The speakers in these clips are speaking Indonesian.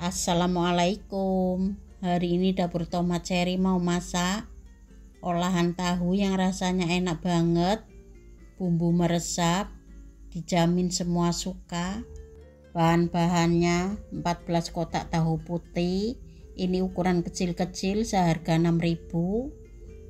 Assalamualaikum. Hari ini dapur tomat cherry mau masak olahan tahu yang rasanya enak banget, bumbu meresap, dijamin semua suka. Bahan-bahannya 14 kotak tahu putih, ini ukuran kecil-kecil seharga 6.000,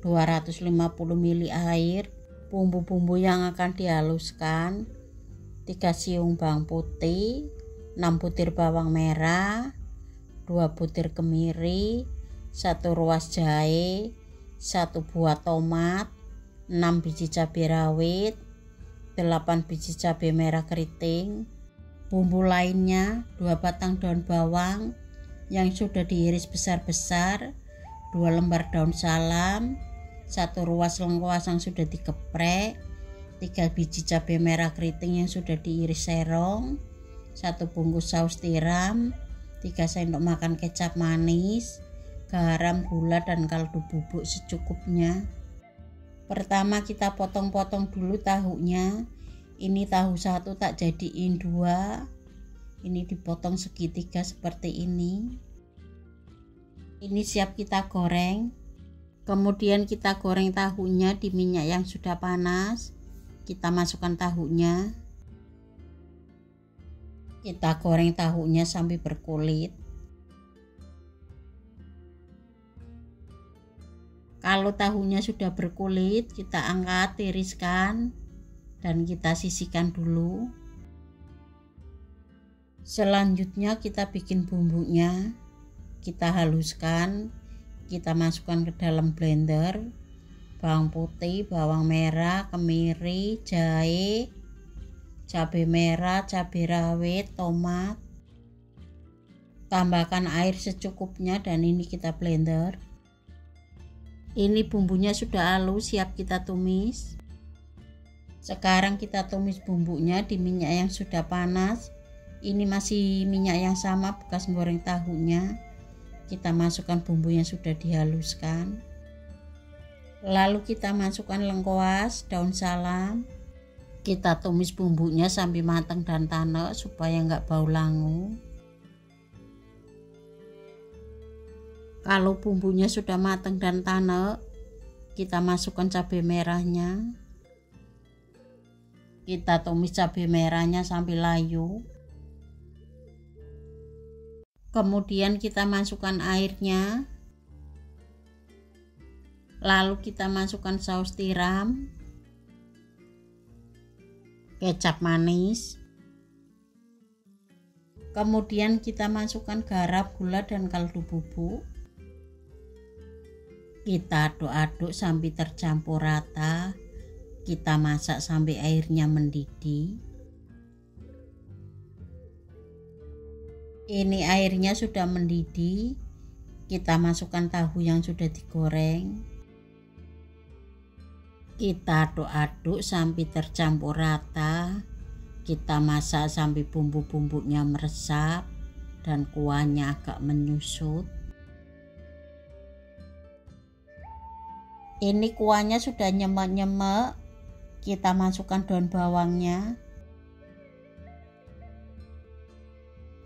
250 ml air. Bumbu-bumbu yang akan dihaluskan: 3 siung bawang putih, 6 butir bawang merah, 2 butir kemiri, 1 ruas jahe, 1 buah tomat, 6 biji cabai rawit, 8 biji cabai merah keriting. Bumbu lainnya: 2 batang daun bawang yang sudah diiris besar-besar, 2 lembar daun salam, 1 ruas lengkuas yang sudah dikeprek, 3 biji cabai merah keriting yang sudah diiris serong, 1 bungkus saus tiram, 3 sendok makan kecap manis, garam, gula, dan kaldu bubuk secukupnya. Pertama kita potong-potong dulu tahunya. Ini tahu 1 tak jadiin 2. Ini dipotong segitiga seperti ini. Ini siap kita goreng. Kemudian kita goreng tahunya di minyak yang sudah panas. Kita masukkan tahunya. Kita goreng tahunya sampai berkulit. Kalau tahunya sudah berkulit, kita angkat, tiriskan, dan kita sisihkan dulu. Selanjutnya kita bikin bumbunya. Kita haluskan, kita masukkan ke dalam blender. Bawang putih, bawang merah, kemiri, jahe, cabai merah, cabai rawit, tomat. Tambahkan air secukupnya dan ini kita blender. Ini bumbunya sudah halus, siap kita tumis. Sekarang kita tumis bumbunya di minyak yang sudah panas. Ini masih minyak yang sama bekas goreng tahunya. Kita masukkan bumbu yang sudah dihaluskan. Lalu kita masukkan lengkuas, daun salam. Kita tumis bumbunya sampai matang dan tanek supaya nggak bau langu. Kalau bumbunya sudah matang dan tanek, kita masukkan cabai merahnya. Kita tumis cabai merahnya sampai layu. Kemudian kita masukkan airnya. Lalu kita masukkan saus tiram, kecap manis. Kemudian kita masukkan garam, gula, dan kaldu bubuk. Kita aduk-aduk sampai tercampur rata. Kita masak sampai airnya mendidih. Ini airnya sudah mendidih. Kita masukkan tahu yang sudah digoreng. Kita aduk-aduk sampai tercampur rata. Kita masak sampai bumbu-bumbunya meresap dan kuahnya agak menyusut. Ini kuahnya sudah nyemek-nyemek. Kita masukkan daun bawangnya.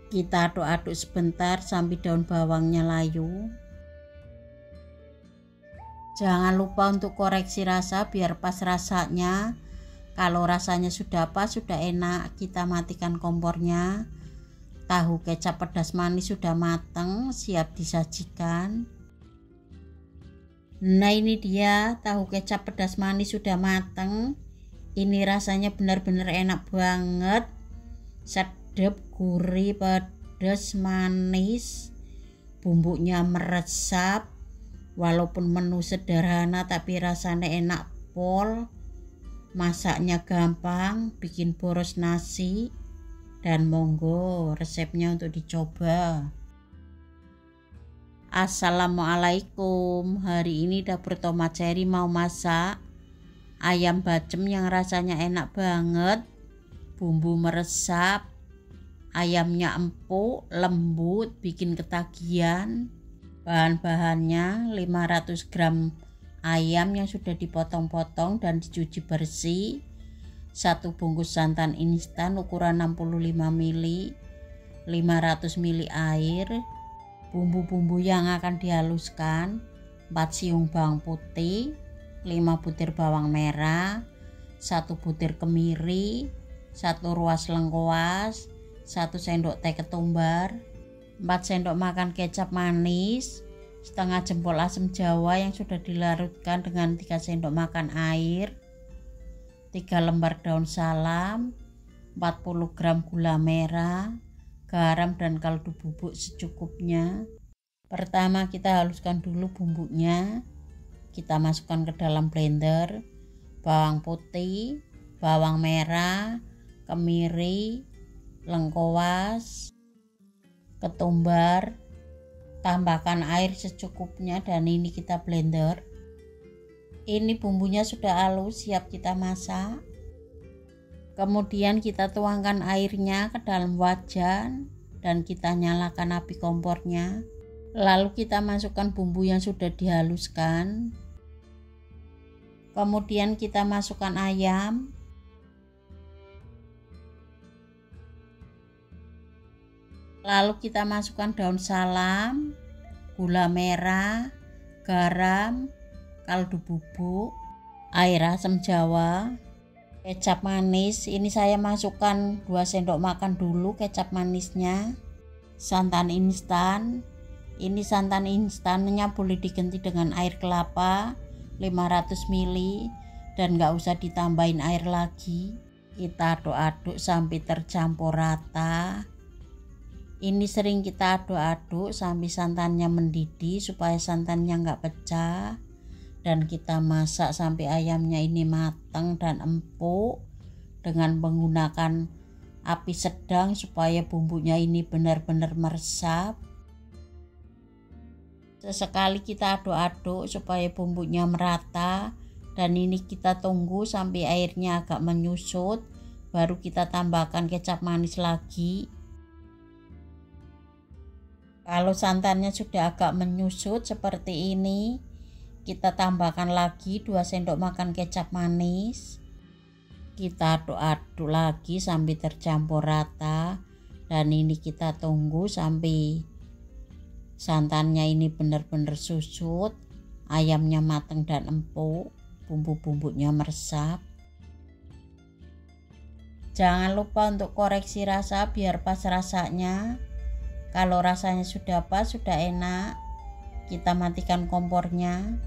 Kita aduk-aduk sebentar sampai daun bawangnya layu. Jangan lupa untuk koreksi rasa biar pas rasanya. Kalau rasanya sudah pas, sudah enak, kita matikan kompornya. Tahu kecap pedas manis sudah matang, siap disajikan. Nah, ini dia tahu kecap pedas manis sudah matang. Ini rasanya benar-benar enak banget. Sedap, gurih, pedas, manis. Bumbunya meresap. Walaupun menu sederhana tapi rasanya enak pol. Masaknya gampang, bikin boros nasi. Dan monggo resepnya untuk dicoba. Assalamualaikum. Hari ini dapur tomat cherry mau masak ayam bacem yang rasanya enak banget. Bumbu meresap, ayamnya empuk, lembut, bikin ketagihan. Bahan-bahannya 500 gram ayam yang sudah dipotong-potong dan dicuci bersih, 1 bungkus santan instan ukuran 65 ml, 500 ml air. Bumbu-bumbu yang akan dihaluskan: 4 siung bawang putih, 5 butir bawang merah, 1 butir kemiri, 1 ruas lengkuas, 1 sendok teh ketumbar, 4 sendok makan kecap manis, setengah jempol asam jawa yang sudah dilarutkan dengan 3 sendok makan air, 3 lembar daun salam, 40 gram gula merah, garam dan kaldu bubuk secukupnya. Pertama kita haluskan dulu bumbunya. Kita masukkan ke dalam blender bawang putih, bawang merah, kemiri, lengkuas, ketumbar. Tambahkan air secukupnya dan ini kita blender. Ini bumbunya sudah halus, siap kita masak. Kemudian kita tuangkan airnya ke dalam wajan dan kita nyalakan api kompornya. Lalu kita masukkan bumbu yang sudah dihaluskan. Kemudian kita masukkan ayam. Lalu kita masukkan daun salam, gula merah, garam, kaldu bubuk, air asam jawa, kecap manis. Ini saya masukkan 2 sendok makan dulu kecap manisnya. Santan instan. Ini santan instannya boleh diganti dengan air kelapa 500 ml dan gak usah ditambahin air lagi. Kita aduk-aduk sampai tercampur rata. Ini sering kita aduk-aduk sampai santannya mendidih supaya santannya gak pecah. Dan kita masak sampai ayamnya ini matang dan empuk dengan menggunakan api sedang supaya bumbunya ini benar-benar meresap. Sesekali kita aduk-aduk supaya bumbunya merata dan ini kita tunggu sampai airnya agak menyusut, baru kita tambahkan kecap manis lagi. Kalau santannya sudah agak menyusut seperti ini, kita tambahkan lagi 2 sendok makan kecap manis. Kita aduk-aduk lagi sampai tercampur rata dan ini kita tunggu sampai santannya ini benar-benar susut, ayamnya matang dan empuk, bumbu-bumbunya meresap. Jangan lupa untuk koreksi rasa biar pas rasanya. Kalau rasanya sudah pas, sudah enak, kita matikan kompornya.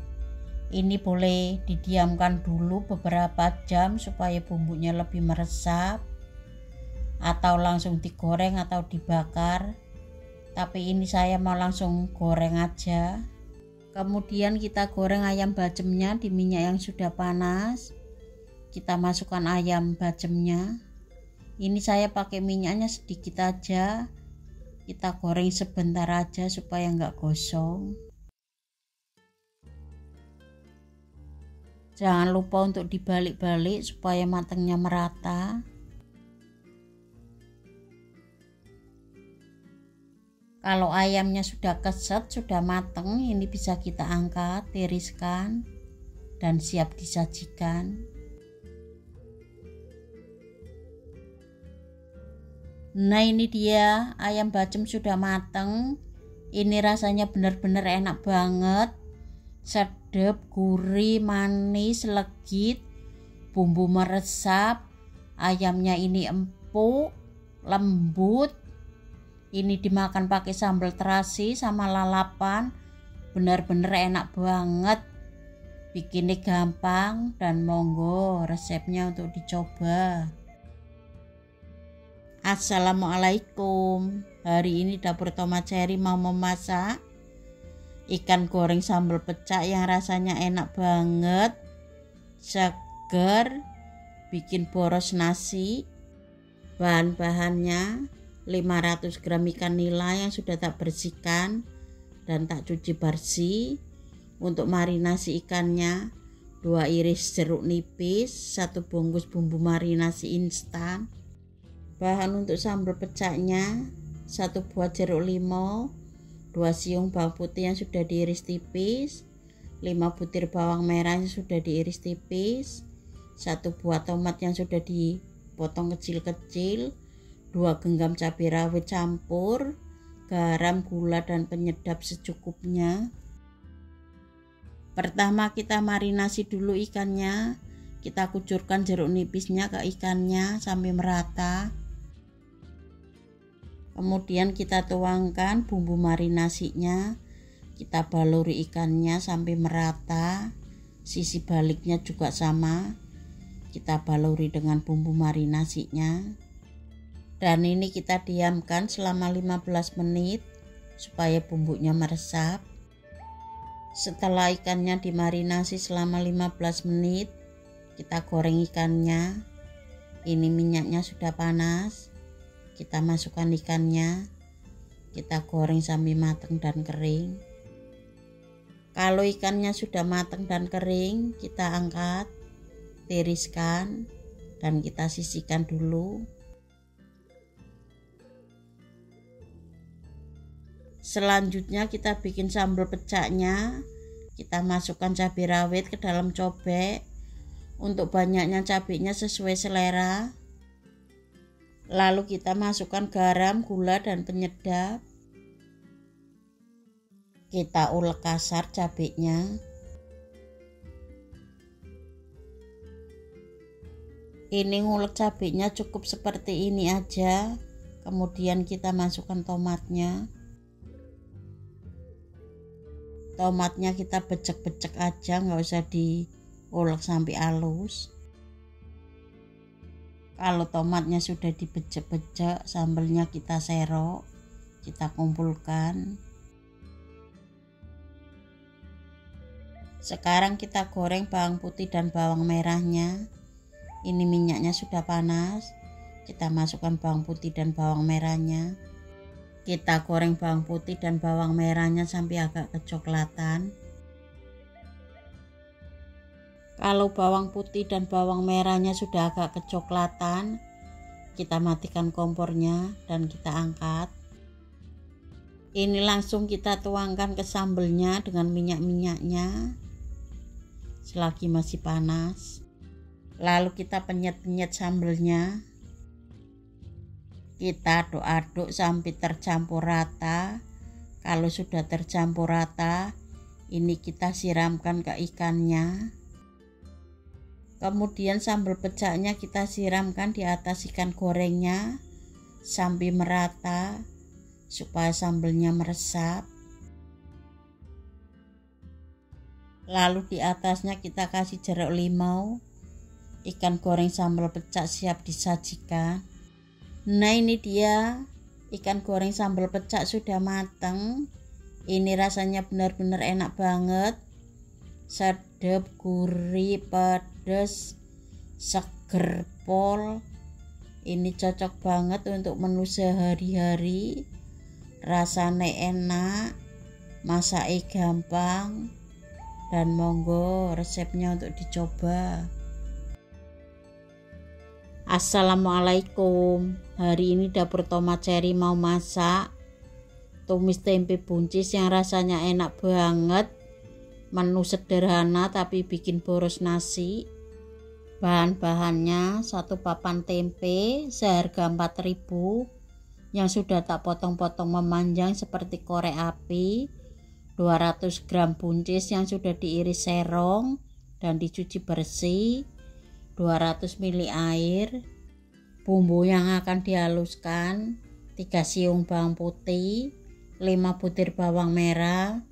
Ini boleh didiamkan dulu beberapa jam supaya bumbunya lebih meresap, atau langsung digoreng atau dibakar. Tapi ini saya mau langsung goreng aja. Kemudian kita goreng ayam bacemnya di minyak yang sudah panas. Kita masukkan ayam bacemnya. Ini saya pakai minyaknya sedikit aja. Kita goreng sebentar aja supaya nggak gosong. Jangan lupa untuk dibalik-balik supaya matangnya merata. Kalau ayamnya sudah keset, sudah matang, ini bisa kita angkat, tiriskan, dan siap disajikan. Nah, ini dia ayam bacem sudah matang. Ini rasanya benar-benar enak banget. Sedap, gurih, manis, legit, bumbu meresap, ayamnya ini empuk, lembut. Ini dimakan pakai sambal terasi sama lalapan, benar-benar enak banget. Bikinnya gampang dan monggo resepnya untuk dicoba. Assalamualaikum. Hari ini Dapur Tomat Cherry mau memasak ikan goreng sambal pecak yang rasanya enak banget, seger, bikin boros nasi. Bahan-bahannya 500 gram ikan nila yang sudah tak bersihkan dan tak cuci bersih. Untuk marinasi ikannya 2 iris jeruk nipis, 1 bungkus bumbu marinasi instan. Bahan untuk sambal pecaknya 1 buah jeruk limau, 2 siung bawang putih yang sudah diiris tipis, 5 butir bawang merah yang sudah diiris tipis, 1 buah tomat yang sudah dipotong kecil-kecil, 2 genggam cabai rawit campur, garam, gula, dan penyedap secukupnya. Pertama kita marinasi dulu ikannya. Kita kucurkan jeruk nipisnya ke ikannya sampai merata. Kemudian kita tuangkan bumbu marinasinya. Kita baluri ikannya sampai merata. Sisi baliknya juga sama. Kita baluri dengan bumbu marinasinya. Dan ini kita diamkan selama 15 menit supaya bumbunya meresap. Setelah ikannya dimarinasi selama 15 menit, kita goreng ikannya. Ini minyaknya sudah panas. Kita masukkan ikannya. Kita goreng sampai matang dan kering. Kalau ikannya sudah matang dan kering, kita angkat, tiriskan, dan kita sisihkan dulu. Selanjutnya kita bikin sambal pecaknya. Kita masukkan cabai rawit ke dalam cobek. Untuk banyaknya cabainya sesuai selera. Lalu kita masukkan garam, gula, dan penyedap. Kita ulek kasar cabainya. Ini ngulek cabainya cukup seperti ini aja. Kemudian kita masukkan tomatnya. Tomatnya kita becek-becek aja, nggak usah diulek sampai halus. Kalau tomatnya sudah dibecek-becek, sambelnya kita serok, kita kumpulkan. Sekarang kita goreng bawang putih dan bawang merahnya. Ini minyaknya sudah panas. Kita masukkan bawang putih dan bawang merahnya. Kita goreng bawang putih dan bawang merahnya sampai agak kecoklatan. Kalau bawang putih dan bawang merahnya sudah agak kecoklatan, kita matikan kompornya dan kita angkat. Ini langsung kita tuangkan ke sambelnya dengan minyak-minyaknya selagi masih panas. Lalu kita penyet-penyet sambelnya. Kita aduk-aduk sampai tercampur rata. Kalau sudah tercampur rata, ini kita siramkan ke ikannya. Kemudian sambal pecaknya kita siramkan di atas ikan gorengnya sampai merata supaya sambelnya meresap. Lalu di atasnya kita kasih jeruk limau. Ikan goreng sambal pecak siap disajikan. Nah, ini dia ikan goreng sambal pecak sudah matang. Ini rasanya benar-benar enak banget. Sedap, gurih, pedas, seger pol. Ini cocok banget untuk menu sehari-hari. Rasanya enak, masaknya gampang, dan monggo resepnya untuk dicoba. Assalamualaikum. Hari ini dapur tomat cherry mau masak tumis tempe buncis yang rasanya enak banget. Menu sederhana tapi bikin boros nasi. Bahan-bahannya 1 papan tempe seharga 4.000 yang sudah tak potong-potong memanjang seperti korek api. 200 gram buncis yang sudah diiris serong dan dicuci bersih. 200 ml air. Bumbu yang akan dihaluskan: 3 siung bawang putih, 5 butir bawang merah,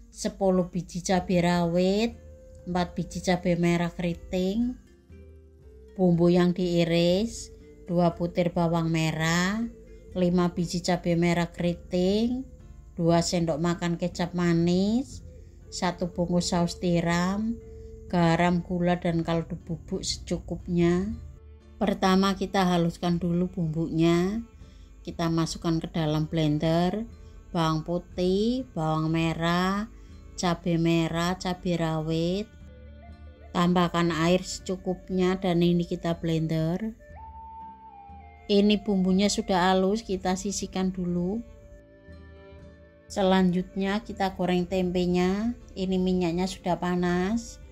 10 biji cabai rawit, 4 biji cabai merah keriting. Bumbu yang diiris: 2 butir bawang merah, 5 biji cabai merah keriting, 2 sendok makan kecap manis, 1 bungkus saus tiram, garam, gula, dan kaldu bubuk secukupnya. Pertama kita haluskan dulu bumbunya. Kita masukkan ke dalam blender bawang putih, bawang merah, cabai merah, cabai rawit. Tambahkan air secukupnya dan ini kita blender. Ini bumbunya sudah halus, kita sisihkan dulu. Selanjutnya kita goreng tempenya. Ini minyaknya sudah panas.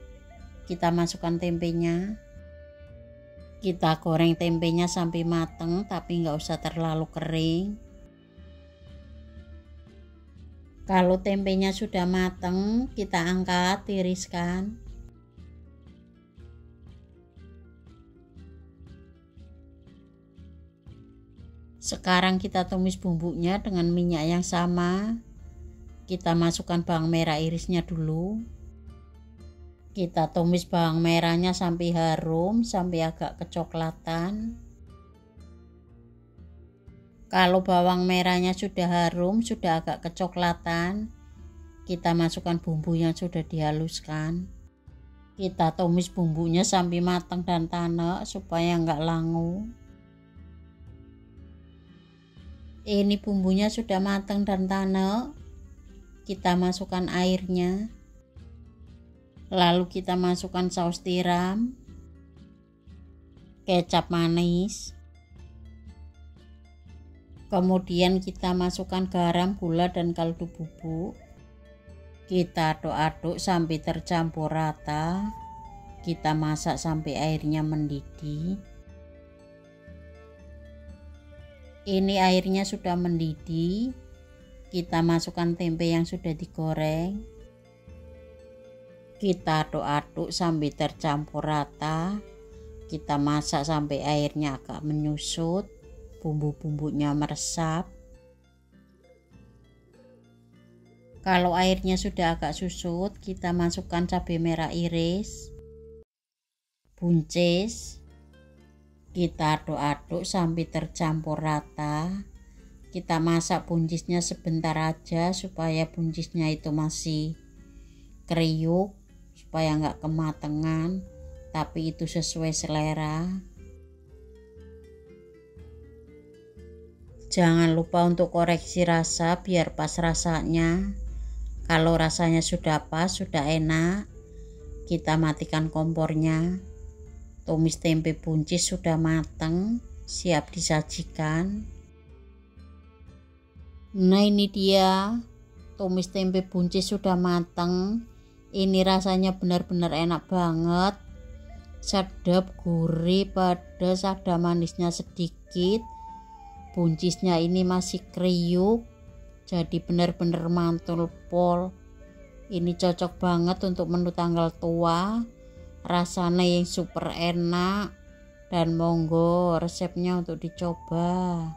Kita masukkan tempenya. Kita goreng tempenya sampai mateng, tapi nggak usah terlalu kering. Kalau tempenya sudah mateng, kita angkat, tiriskan. Sekarang kita tumis bumbunya dengan minyak yang sama. Kita masukkan bawang merah irisnya dulu. Kita tumis bawang merahnya sampai harum, sampai agak kecoklatan. Kalau bawang merahnya sudah harum, sudah agak kecoklatan, kita masukkan bumbu yang sudah dihaluskan. Kita tumis bumbunya sampai matang dan tanek supaya nggak langu. Ini bumbunya sudah matang dan tanek. Kita masukkan airnya. Lalu kita masukkan saus tiram, kecap manis. Kemudian kita masukkan garam, gula, dan kaldu bubuk. Kita aduk-aduk sampai tercampur rata. Kita masak sampai airnya mendidih. Ini airnya sudah mendidih. Kita masukkan tempe yang sudah digoreng. Kita aduk-aduk sampai tercampur rata. Kita masak sampai airnya agak menyusut. Bumbu-bumbunya meresap. Kalau airnya sudah agak susut, kita masukkan cabai merah iris, buncis. Kita aduk-aduk sampai tercampur rata. Kita masak buncisnya sebentar aja supaya buncisnya itu masih kriuk, supaya nggak kematangan, tapi itu sesuai selera. Jangan lupa untuk koreksi rasa biar pas rasanya. Kalau rasanya sudah pas, sudah enak, kita matikan kompornya. Tumis tempe buncis sudah matang, siap disajikan. Nah, ini dia tumis tempe buncis sudah matang. Ini rasanya benar-benar enak banget. Sedap, gurih, pedas, ada manisnya sedikit. Buncisnya ini masih kriuk, jadi benar-benar mantul pol. Ini cocok banget untuk menu tanggal tua. Rasanya yang super enak, dan monggo resepnya untuk dicoba.